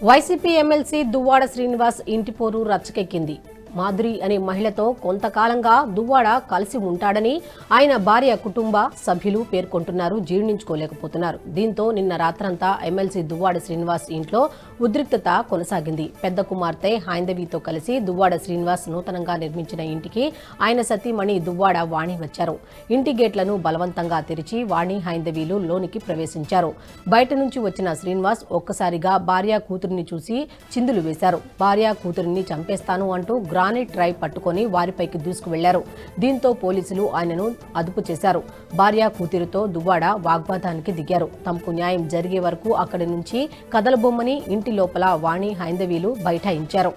YCP MLC Duvvada Srinivas ఇంటి పోరు రచ్చకెక్కింది. మాధురి అనే మహిళతో కొంతకాలంగా దువ్వాడ కలిసి ఉంటాడని ఆయన భార్య కుటుంబ సభ్యులు పేర్కొంటున్నారు. జీర్ణించుకోలేకపోతున్నారు. దీంతో నిన్న రాత్రంతా ఎమ్మెల్సీ దువ్వాడ శ్రీనివాస్ ఇంట్లో ఉద్రిక్తత కొనసాగింది. పెద్ద కుమార్తె హైందవితో కలిసి దువ్వాడ శ్రీనివాస్ నూతనంగా నిర్మించిన ఇంటికి ఆయన సతీమణి దువ్వాడ వాణి వచ్చారు. ఇంటి గేట్లను బలవంతంగా తెరిచి వాణి హైందవీలు లోనికి ప్రవేశించారు. బయట నుంచి వచ్చిన శ్రీనివాస్ ఒక్కసారిగా భార్య కూతురిని చూసి చిందులు వేశారు. భార్య కూతురిని చంపేస్తాను అంటూ గ్రానైట్ ట్రై పట్టుకుని వారిపైకి దూసుకు వెళ్లారు. దీంతో పోలీసులు ఆయనను అదుపు చేశారు. భార్య కూతురితో దువ్వాడ వాగ్వాదానికి దిగారు. తమకు న్యాయం జరిగే వరకు అక్కడి నుంచి కదలబొమ్మని ఇంటి లోపల వాణి హైందవీలు బైఠాయించారు.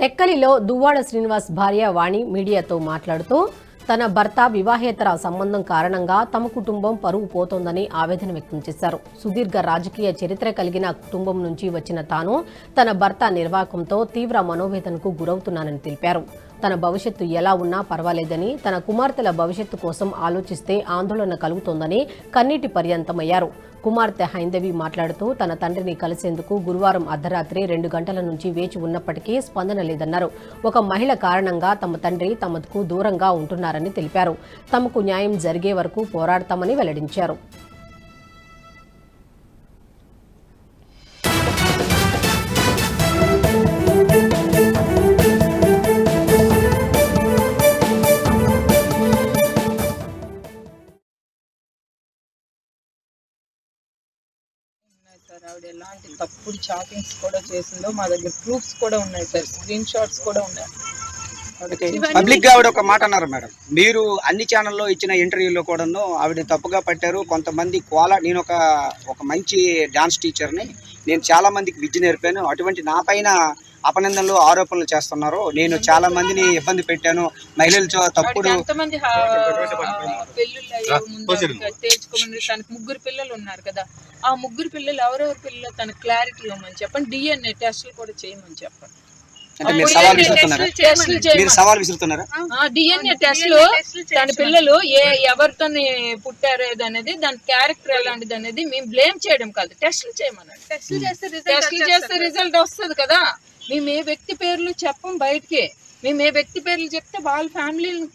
టెక్కలిలో దువ్వాడ శ్రీనివాస్ భార్య వాణి మీడియాతో మాట్లాడుతూ తన భర్త వివాహేతర సంబంధం కారణంగా తమ కుటుంబం పరువు పోతోందని ఆవేదన వ్యక్తం చేశారు. సుదీర్ఘ రాజకీయ చరిత్ర కలిగిన కుటుంబం నుంచి వచ్చిన తాను తన భర్త నిర్వాకంతో తీవ్ర మనోవేదనకు గురవుతున్నానని తెలిపారు. తన భవిష్యత్తు ఎలా ఉన్నా పర్వాలేదని, తన కుమార్తెల భవిష్యత్తు కోసం ఆలోచిస్తే ఆందోళన కలుగుతోందని కన్నీటి పర్యంతమయ్యారు. కుమార్తె హైందవి మాట్లాడుతూ తన తండ్రిని కలిసేందుకు గురువారం అర్ధరాత్రి 2 గంటల నుంచి వేచి ఉన్నప్పటికీ స్పందన లేదన్నారు. ఒక మహిళ కారణంగా తమ తండ్రి తమకు దూరంగా ఉంటున్నారని తెలిపారు. తమకు న్యాయం జరిగే వరకు పోరాడతామని వెల్లడించారు. సార్ ఆవిడ ఎలాంటి తప్పుడు చాటింగ్స్ కూడా చేసిందో మా దగ్గర ప్రూఫ్స్ కూడా ఉన్నాయి సార్, స్క్రీన్ షాట్స్ కూడా ఉన్నాయి. పబ్లిక్ గా ఆవిడ ఒక మాట అన్నారు మేడం, మీరు అన్ని ఛానల్లో ఇచ్చిన ఇంటర్వ్యూలో కూడాను ఆవిడ తప్పుగా పట్టారు. కొంతమంది నేను ఒక మంచి డాన్స్ టీచర్ని, నేను చాలా మందికి విద్య నేర్పాను, అటువంటి నా పైన అపనిందనలు ఆరోపణలు చేస్తున్నారు, నేను చాలా మందిని ఇబ్బంది పెట్టాను, మహిళలతో తప్పుడు ఎంతమంది తేల్చుకోమని తనకు 3 పిల్లలు ఉన్నారు కదా, ఆ 3 పిల్లలు ఎవరెవరి పిల్లలు తన క్లారిటీ ఇవ్వమని చెప్పండి. డిఎన్ఏ టెస్టులు కూడా చేయమని చెప్పండి. సవాల్ విసురుతున్నారా? డిఎన్ఏ టెస్టులు తన పిల్లలు ఎవరితో పుట్టారు అనేది, దాని క్యారెక్టర్ ఎలాంటిది అనేది మేము బ్లేమ్ చేయడం కాదు, టెస్టులు చేయమనండి. టెస్టులు చేస్తే రిజల్ట్ వస్తుంది కదా. మేము ఏ వ్యక్తి పేర్లు చెప్పం బయటికి. మేము ఏ వ్యక్తి పేర్లు చెప్తే వాళ్ళ ఫ్యామిలీని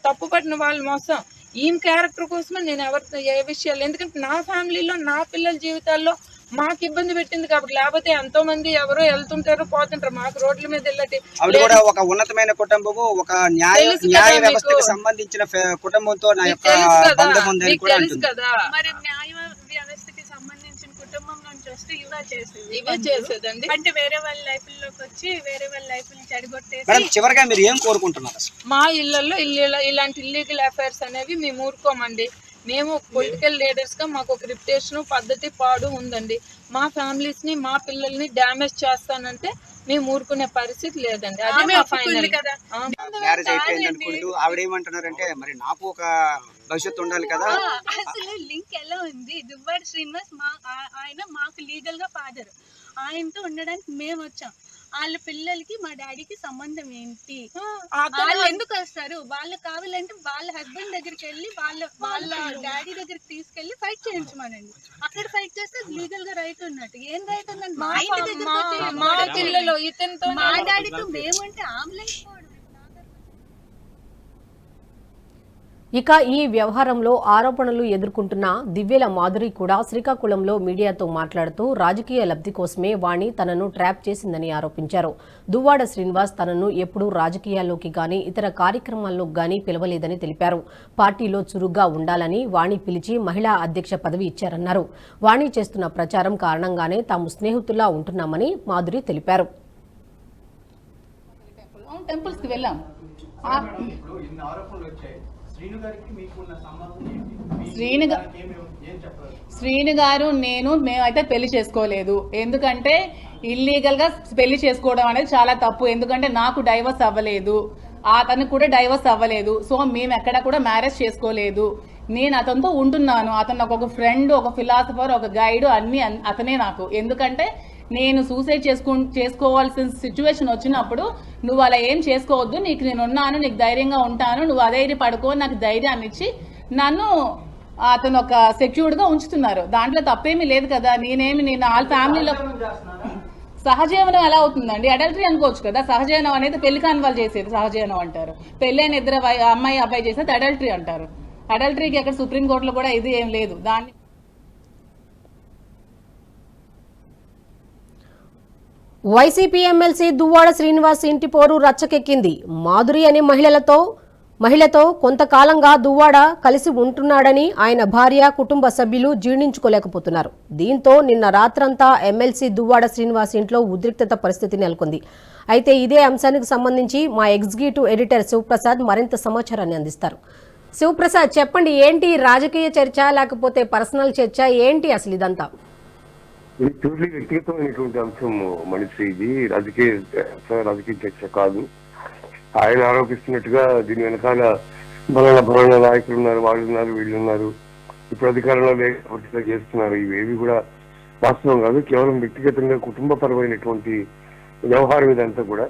తప్పుపడిన వాళ్ళు మోసం. ఈమె క్యారెక్టర్ కోసమే నేను ఎవరితో ఏ విషయాలు, ఎందుకంటే నా ఫ్యామిలీలో నా పిల్లల జీవితాల్లో మాకు ఇబ్బంది పెట్టింది కాబట్టి, లేకపోతే ఎంతో మంది ఎవరో వెళ్తుంటారు పోతుంటారు, మాకు రోడ్ల మీద వెళ్ళటి. ఒక ఉన్నతమైన కుటుంబము, ఒక న్యాయ వ్యవస్థకు సంబంధించిన కుటుంబంతో నా యొక్క బంధం ఉందని కూడా అంటుంది కదా. మరి న్యాయ వ్యవస్థకి సంబంధించిన కుటుంబం నుంచి వస్తే ఇవే చేసేదండి, అంటే వేరే వాళ్ళ లైఫ్ లోకి వచ్చి వేరే వాళ్ళ లైఫ్ ని చెడగొట్టేసి. చివరిగా మీరు ఏం కోరుకుంటున్నారు? మా ఇళ్లలో ఇలాంటి ఇల్లీగల్ అఫైర్స్ అనేవి మేము ఊరుకోమండి. మేము పొలిటికల్ లీడర్స్ గా మాకు ఒక రిప్యుటేషన్ పద్ధతి పాడు ఉందండి. మా ఫ్యామిలీస్ ని మా పిల్లల్ని డ్యామేజ్ చేస్తానంటే మేము ఊరుకునే పరిస్థితి లేదండి. అదే మా ఫైనల్ కదా. మ్యారేజ్ అయిపోయింది అనుకుంటూ ఆవిడేమంటున్నారంటే, మరి నాకు ఒక భవిష్యత్తు ఉండాలి కదా. అసలు లింక్ ఎలా ఉంది? దువ్వాడ శ్రీనివాస్ ఆయన మాకు లీగల్ గా ఫాదర్, ఆయనతో ఉండడానికి మేము వచ్చాం. వాళ్ళ పిల్లలకి మా డాడీకి సంబంధం ఏంటి? వాళ్ళు ఎందుకు వస్తారు? వాళ్ళు కావాలంటే వాళ్ళ హస్బెండ్ దగ్గరికి వెళ్ళి వాళ్ళ డాడీ దగ్గరికి తీసుకెళ్లి ఫైట్ చేయించమనండి. అక్కడ ఫైట్ చేస్తే లీగల్ గా రైట్ ఉన్నట్టు. ఏం రైట్ ఉందండి? మా ఇంటి దగ్గర మా డాడీతో మేముంటే ఆంబులెన్స్ ఇక ఈ వ్యవహారంలో ఆరోపణలు ఎదుర్కొంటున్న దివ్యల మాధురి కూడా శ్రీకాకుళంలో మీడియాతో మాట్లాడుతూ రాజకీయ లబ్ధి కోసమే వాణి తనను ట్రాప్ చేసిందని ఆరోపించారు. దువ్వాడ శ్రీనివాస్ తనను ఎప్పుడూ రాజకీయాల్లోకి గాని ఇతర కార్యక్రమాల్లోకి గాని పిలవలేదని తెలిపారు. పార్టీలో చురుగ్గా ఉండాలని వాణి పిలిచి మహిళా అధ్యక్ష పదవి ఇచ్చారన్నారు. వాణి చేస్తున్న ప్రచారం కారణంగానే తాము స్నేహితుల్లా ఉంటున్నామని మాధురి తెలిపారు. టెంపుల్స్ కి వెళ్ళాం. శ్రీను గారు మేమైతే పెళ్లి చేసుకోలేదు. ఎందుకంటే ఇల్లీగల్ గా పెళ్లి చేసుకోవడం అనేది చాలా తప్పు. ఎందుకంటే నాకు డైవర్స్ అవ్వలేదు, అతనికి కూడా డైవర్స్ అవ్వలేదు. సో మేము ఎక్కడ కూడా మ్యారేజ్ చేసుకోలేదు. నేను అతనితో ఉంటున్నాను. అతను ఒక ఫ్రెండ్, ఒక ఫిలాసఫర్, ఒక గైడ్ అన్ని అతనే నాకు. ఎందుకంటే నేను సూసైడ్ చేసుకోవాల్సిన సిచ్యువేషన్ వచ్చినప్పుడు నువ్వు అలా ఏం చేసుకోవద్దు, నీకు నేను ఉన్నాను, నీకు ధైర్యంగా ఉంటాను, నువ్వు అధైర్య పడుకో, నాకు ధైర్యాన్ని ఇచ్చి నన్ను అతను ఒక సెక్యూర్డ్ గా ఉంచుతున్నారు. దాంట్లో తప్పేమీ లేదు కదా. నేను వాళ్ళ ఫ్యామిలీలో సహజీవనం ఎలా అవుతుందండి? అడల్టరీ అనుకోవచ్చు కదా. సహజీవనం అనేది పెళ్లి కాని వాళ్ళు చేసేది సహజీవనం అంటారు. పెళ్ళైన ఇద్దరు అమ్మాయి అబ్బాయి చేసేది అడల్టరీ అంటారు. అడల్టరీకి అక్కడ సుప్రీంకోర్టులో కూడా ఇది ఏం లేదు. దాన్ని వైసీపీ ఎమ్మెల్సీ దువ్వాడ శ్రీనివాస్ ఇంటి పోరు రచ్చకెక్కింది. మాధురి అనే మహిళతో కొంతకాలంగా దువ్వాడ కలిసి ఉంటున్నాడని ఆయన భార్య, కుటుంబ సభ్యులు జీర్ణించుకోలేకపోతున్నారు. దీంతో నిన్న రాత్రంతా ఎమ్మెల్సీ దువ్వాడ శ్రీనివాస్ ఇంట్లో ఉద్రిక్తత పరిస్థితి నెలకొంది. అయితే ఇదే అంశానికి సంబంధించి మా ఎగ్జిక్యూటివ్ ఎడిటర్ శివప్రసాద్ మరింత సమాచారాన్ని అందిస్తారు. శివప్రసాద్, చెప్పండి, ఏంటి రాజకీయ చర్చ లేకపోతే పర్సనల్ చర్చ, ఏంటి అసలు ఇదంతా? ఇది ప్యూర్లీ వ్యక్తిగతమైనటువంటి అంశం మనిషి. ఇది రాజకీయ చర్చ కాదు. ఆయన ఆరోపిస్తున్నట్టుగా దీని వెనకాల బలన నాయకులు ఉన్నారు, వాళ్ళు ఉన్నారు, వీళ్ళు ఉన్నారు, ఇప్పుడు అధికారంలో లేకపోతే చేస్తున్నారు. ఇవేవి కూడా వాస్తవం కాదు. కేవలం వ్యక్తిగతంగా కుటుంబపరమైనటువంటి వ్యవహారం ఇదంతా కూడా.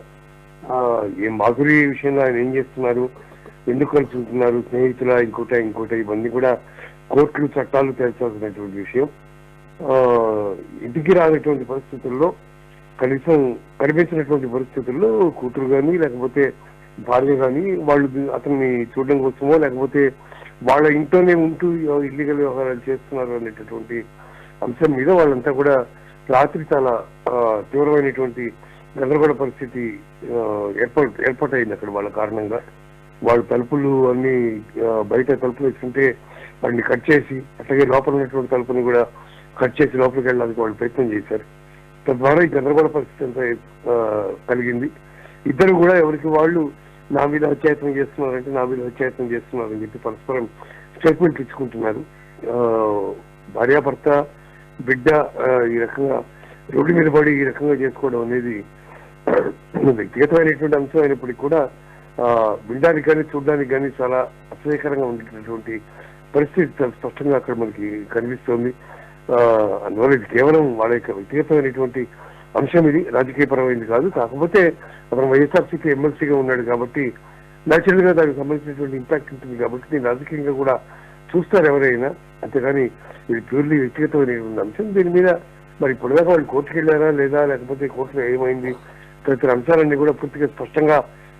ఏ మాధురి విషయంలో ఆయన ఏం చేస్తున్నారు, ఎందుకు కలిసి ఉంటున్నారు, స్నేహితుల ఇంకోట ఇవన్నీ కూడా కోర్టులు చట్టాలు తేల్చాల్సినటువంటి విషయం. ఇంటికి రానటువంటి పరిస్థితుల్లో, కనీసం కనిపించినటువంటి పరిస్థితుల్లో కూతురు కానీ లేకపోతే భార్య కానీ వాళ్ళు అతన్ని చూడడం కోసమో లేకపోతే వాళ్ళ ఇంట్లోనే ఉంటూ ఇల్లీగల్ వ్యవహారాలు చేస్తున్నారు అనేటటువంటి అంశం మీద వాళ్ళంతా కూడా రాత్రి చాలా తీవ్రమైనటువంటి గందరగోళ పరిస్థితి ఏర్పాటైంది అక్కడ. వాళ్ళ కారణంగా వాళ్ళు తలుపులు అన్ని బయట తలుపులు వేసుకుంటే వాటిని కట్ చేసి, అట్లాగే లోపల ఉన్నటువంటి తలుపుని కూడా కట్ చేసి లోపలికి వెళ్ళడానికి వాళ్ళు ప్రయత్నం చేశారు. తద్వారా ఈ గందరగోళ పరిస్థితి అంతా కలిగింది. ఇద్దరు కూడా ఎవరికి వాళ్ళు నా మీద హత్యాయత్నం చేస్తున్నారని చెప్పి పరస్పరం స్టేట్మెంట్ ఇచ్చుకుంటున్నారు. భార్యాభర్త, బిడ్డ ఈ రకంగా రోడ్డు మీద పడి ఈ రకంగా చేసుకోవడం అనేది వ్యక్తిగతమైనటువంటి అంశం అయినప్పటికీ కూడా వినడానికి కానీ చూడడానికి కానీ చాలా అసహ్యకరంగా ఉండేటటువంటి పరిస్థితి చాలా స్పష్టంగా అక్కడ మనకి కనిపిస్తోంది. అందువల్ల ఇది కేవలం వాళ్ళ యొక్క వ్యక్తిగతమైనటువంటి అంశం, ఇది రాజకీయపరమైనది కాదు. కాకపోతే అతను వైఎస్ఆర్సీపీ ఎమ్మెల్సీగా ఉన్నాడు కాబట్టి న్యాచురల్ గా దానికి సంబంధించినటువంటి ఇంపాక్ట్ ఉంటుంది కాబట్టి దీన్ని రాజకీయంగా కూడా చూస్తారు ఎవరైనా. అంతేగాని ఇది ప్యూర్లీ వ్యక్తిగతమైనటువంటి అంశం. దీని మీద మరి ఇప్పటిదాకా వాళ్ళు కోర్టుకు వెళ్ళారా లేదా, లేకపోతే కోర్టులో ఏమైంది, తదితర అంశాలన్నీ కూడా పూర్తిగా స్పష్టంగా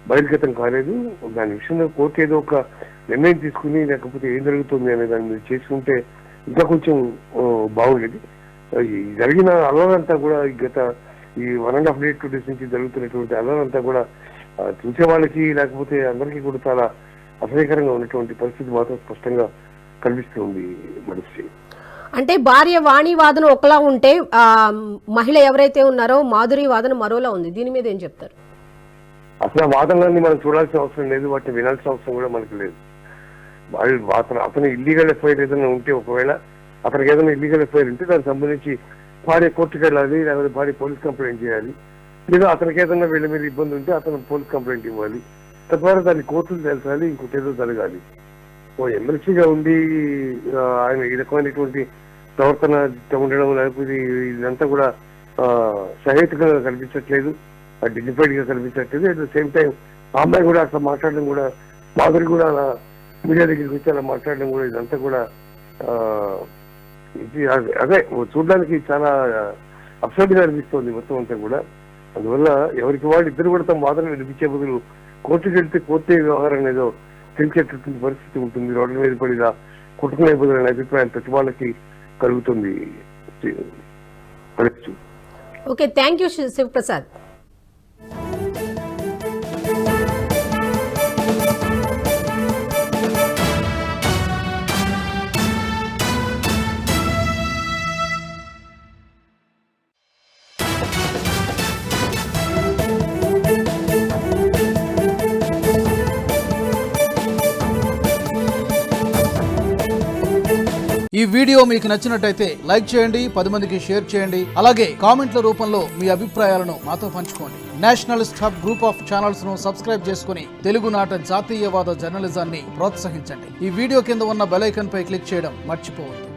బహిర్గతం కాలేదు. దాని విషయంలో కోర్టు ఏదో ఒక నిర్ణయం తీసుకుని లేకపోతే ఏం జరుగుతుంది అనే దాని మీద చేసుకుంటే ఇంకా కొంచెం బాగుండేది. జరిగిన అల్లరంతా కూడా గత ఈ 1.5 days 2 days నుంచి జరుగుతున్నటువంటి అల్లరంతా కూడా చూసే వాళ్ళకి లేకపోతే అందరికీ కూడా చాలా అసహ్యకరంగా ఉన్నటువంటి పరిస్థితి మాత్రం స్పష్టంగా కనిపిస్తుంది మనిషి. అంటే భార్య వాణి వాదన ఒకలా ఉంటే మహిళ ఎవరైతే ఉన్నారో మాధురి వాదన మరోలా ఉంది. దీని మీద ఏం చెప్తారు? అసలు వాదనలన్నీ మనం చూడాల్సిన అవసరం లేదు, వాటిని వినాల్సిన అవసరం కూడా మనకు లేదు. అతను ఇల్లీగల్ ఎఫ్ఐఆర్ ఏదైనా ఉంటే, ఒకవేళ అతనికి ఏదైనా ఇల్లీగల్ ఎఫ్ఐఆర్ ఉంటే దానికి సంబంధించి భార్య కోర్టుకు వెళ్ళాలి, లేకపోతే భార్య పోలీస్ కంప్లైంట్ చేయాలి. లేదా అతనికి ఏదైనా వీళ్ళ మీద ఇబ్బంది ఉంటే అతను పోలీస్ కంప్లైంట్ ఇవ్వాలి. తద్వారా దాన్ని కోర్టులు తెలచాలి, ఇంకోటేదో జరగాలి. ఓ ఎమ్మెల్సీగా ఉండి ఆయన ఈ రకమైనటువంటి ప్రవర్తన ఉండడం లేకపోతే ఇదంతా కూడా సహేతుకంగా కనిపించట్లేదు, డిగ్నిఫైడ్ గా కనిపించట్లేదు. అట్ ద సేమ్ టైం ఆ అమ్మాయి కూడా అట్లా మాట్లాడడం కూడా, మాధురి కూడా అలా మీడియా దగ్గరికి వచ్చి అలా మాట్లాడడం కూడా, ఇదంతా కూడా అదే చూడడానికి చాలా అప్సెట్ గా అనిపిస్తుంది మొత్తం అంతా కూడా. అందువల్ల ఎవరికి వాళ్ళు ఇద్దరు కూడా తమ వాదన వినిపించే బదులు కోర్టుకు వెళ్తే కోర్టే వ్యవహారం ఏదో తెలిసేటటువంటి పరిస్థితి ఉంటుంది. రోడ్ల మీద పడిన కుటుంబ అభిప్రాయం ప్రతి వాళ్ళకి కలుగుతుంది. Okay, thank you Shivaprasad. ఈ వీడియో మీకు నచ్చినట్టయితే లైక్ చేయండి, 10 మందికి షేర్ చేయండి. అలాగే కామెంట్ల రూపంలో మీ అభిప్రాయాలను మాతో పంచుకోండి. Nationalist hub group of channels ను సబ్స్క్రైబ్ చేసుకుని తెలుగునాట జాతీయవాద జర్నలిజాన్ని ప్రోత్సహించండి. ఈ వీడియో కింద ఉన్న బెల్ ఐకాన్ పై క్లిక్ చేయడం మర్చిపోవద్దు.